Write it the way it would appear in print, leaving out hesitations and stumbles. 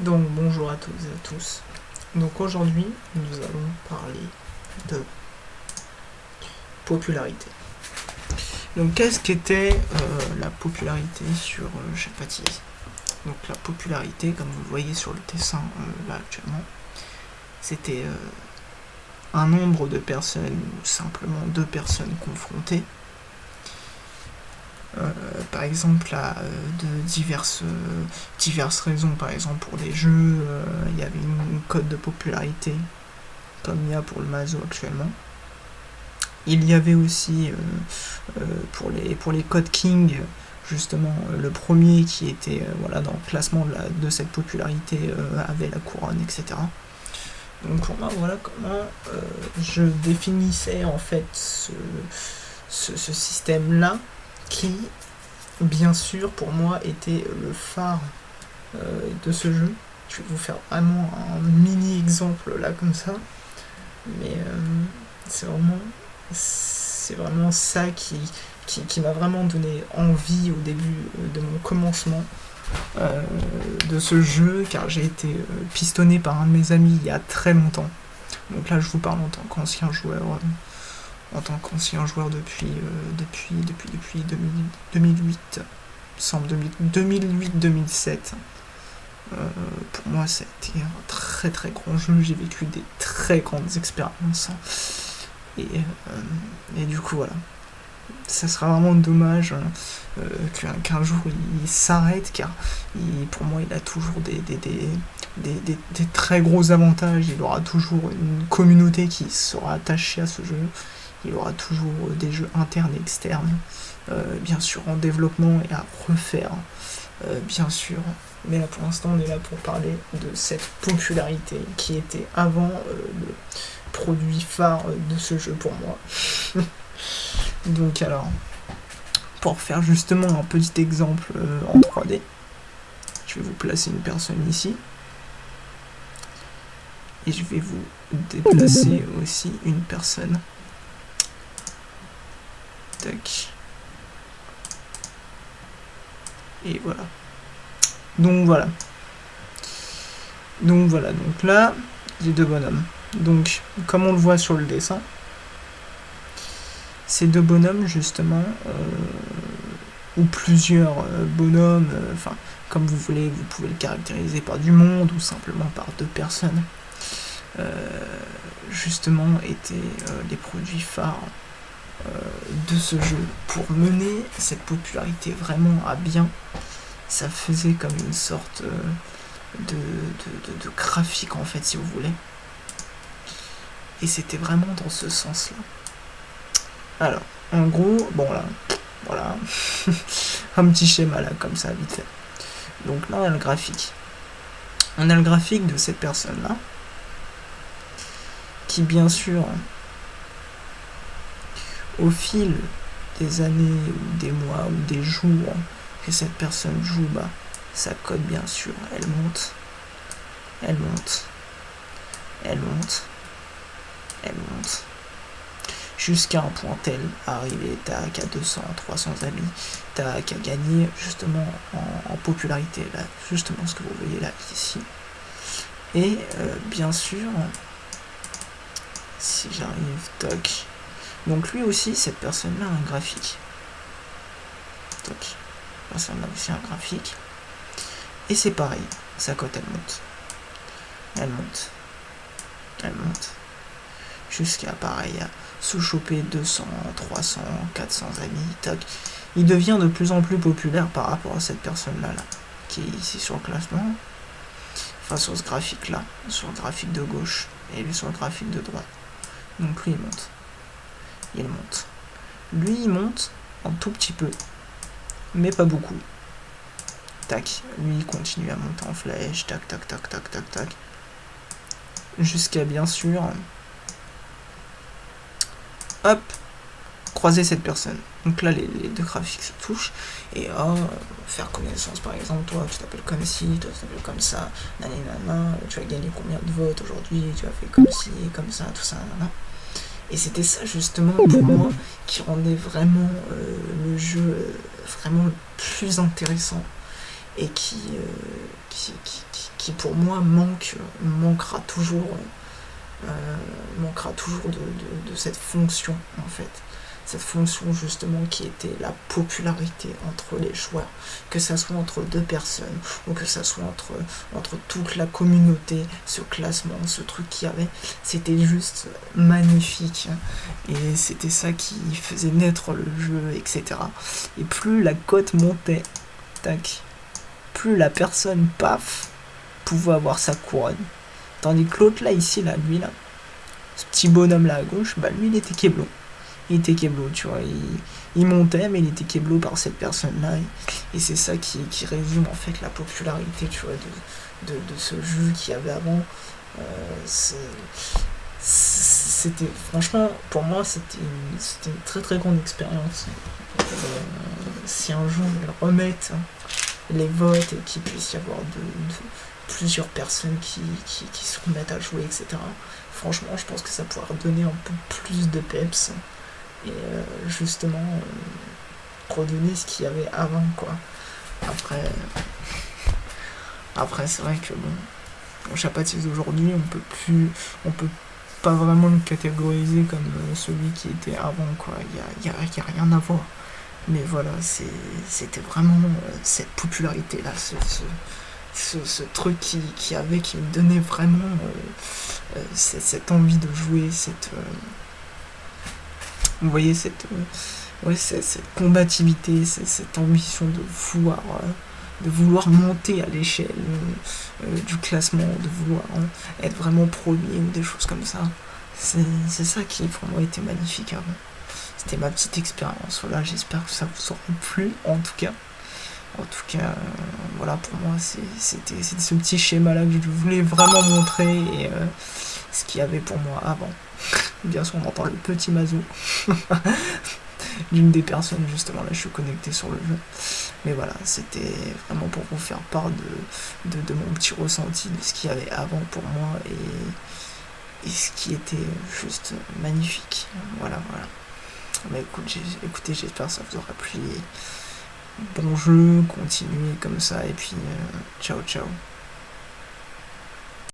Donc bonjour à toutes et à tous. Donc aujourd'hui, nous allons parler de popularité. Donc qu'est-ce qu'était la popularité sur Baptiste? Donc la popularité, comme vous le voyez sur le dessin là actuellement, c'était un nombre de personnes ou simplement deux personnes confrontées. Par exemple, de diverses raisons. Par exemple, pour les jeux, il y avait une cote de popularité, comme il y a pour le Mazo actuellement. Il y avait aussi pour les codes King, justement, le premier qui était dans le classement de cette popularité avait la couronne, etc. Donc voilà comment je définissais en fait ce système-là qui, bien sûr, pour moi, était le phare de ce jeu. Je vais vous faire vraiment un mini exemple là comme ça, mais c'est vraiment ça qui m'a vraiment donné envie au début de mon commencement de ce jeu, car j'ai été pistonné par un de mes amis il y a très longtemps. Donc là, je vous parle en tant qu'ancien joueur. Depuis 2008, 2008-2007. Pour moi, ça a été un très très grand jeu. J'ai vécu des très grandes expériences. Et du coup, voilà. Ça sera vraiment dommage qu'un jour il s'arrête, car pour moi, il a toujours des très gros avantages. Il aura toujours une communauté qui sera attachée à ce jeu. Il aura toujours des jeux internes et externes, bien sûr en développement et à refaire, bien sûr. Mais là pour l'instant on est là pour parler de cette popularité qui était avant le produit phare de ce jeu pour moi. Donc alors, pour faire justement un petit exemple en 3D, je vais vous placer une personne ici. Et je vais vous déplacer aussi une personne. Tac. Et voilà. Donc là, j'ai deux bonhommes. Donc, comme on le voit sur le dessin, ces deux bonhommes, justement, ou plusieurs bonhommes, comme vous voulez, vous pouvez le caractériser par du monde ou simplement par deux personnes, justement, étaient les produits phares de ce jeu. Pour mener cette popularité vraiment à bien, ça faisait comme une sorte de graphique, en fait, si vous voulez. Et c'était vraiment dans ce sens-là. Alors, en gros, voilà, un petit schéma là, comme ça, vite fait. Donc là, on a le graphique. On a le graphique de cette personne-là, qui, bien sûr, au fil des années, ou des mois, ou des jours que cette personne joue, sa cote, bien sûr, elle monte, jusqu'à un point tel, arrivé, tac, à 200, 300 amis, tac, à gagner justement en popularité, là, justement ce que vous voyez là, ici. Et bien sûr, si j'arrive, toc, donc lui aussi, cette personne-là a un graphique. Toc, cette personne-là aussi a un graphique. Et c'est pareil, sa cote elle monte, jusqu'à pareil, à se choper 200, 300, 400 amis, tac. Il devient de plus en plus populaire par rapport à cette personne-là, qui est ici sur le classement, enfin sur ce graphique-là, sur le graphique de gauche, et lui sur le graphique de droite. Donc lui, il monte. Lui, il monte un tout petit peu, mais pas beaucoup. Tac, lui, il continue à monter en flèche, tac, jusqu'à, bien sûr, hop, croiser cette personne. Donc là, les deux graphiques se touchent, et faire connaissance, par exemple, toi, tu t'appelles comme ci, toi, tu t'appelles comme ça, nanana, tu as gagné combien de votes aujourd'hui, tu as fait comme ci, comme ça, tout ça, nanana. Et c'était ça, justement, pour moi, qui rendait vraiment le jeu vraiment le plus intéressant, et qui qui pour moi manquera toujours de cette fonction en fait. Cette fonction justement qui était la popularité entre les joueurs, que ça soit entre deux personnes ou que ça soit entre toute la communauté, ce classement, ce truc qu'il y avait, c'était juste magnifique et c'était ça qui faisait naître le jeu, etc. Et plus la cote montait, tac, plus la personne, paf, pouvait avoir sa couronne. Tandis que l'autre là, ici, là, lui là, ce petit bonhomme là à gauche, bah lui il était Keblo. Il était Keblo, tu vois. Il montait, mais il était Keblo par cette personne-là. Et c'est ça qui résume en fait la popularité, tu vois, de ce jeu qu'il y avait avant. C'était, franchement, pour moi, c'était une très très grande expérience. Si un jour ils remettent les votes et qu'il puisse y avoir plusieurs personnes qui se remettent à jouer, etc. Franchement, je pense que ça pourrait redonner un peu plus de peps et justement redonner ce qu'il y avait avant, quoi. Après c'est vrai que bon, Chapatis aujourd'hui, on peut pas vraiment le catégoriser comme celui qui était avant, quoi. Il y a rien à voir. Mais voilà, c'était vraiment cette popularité-là, ce truc qui me donnait vraiment cette envie de jouer, vous voyez, cette combativité, cette ambition de vouloir monter à l'échelle du classement, de vouloir être vraiment premier ou des choses comme ça. C'est ça qui pour moi était magnifique avant. C'était ma petite expérience. Voilà, j'espère que ça vous aura plu en tout cas. Voilà, pour moi, c'était ce petit schéma-là que je voulais vraiment montrer et ce qu'il y avait pour moi avant. Bien sûr, on entend le petit Mazo d'une des personnes, justement, là, je suis connecté sur le jeu. Mais voilà, c'était vraiment pour vous faire part de mon petit ressenti, de ce qu'il y avait avant pour moi et ce qui était juste magnifique. Voilà. Mais écoutez, j'espère que ça vous aura plu. Bon jeu, continuez comme ça, et puis ciao.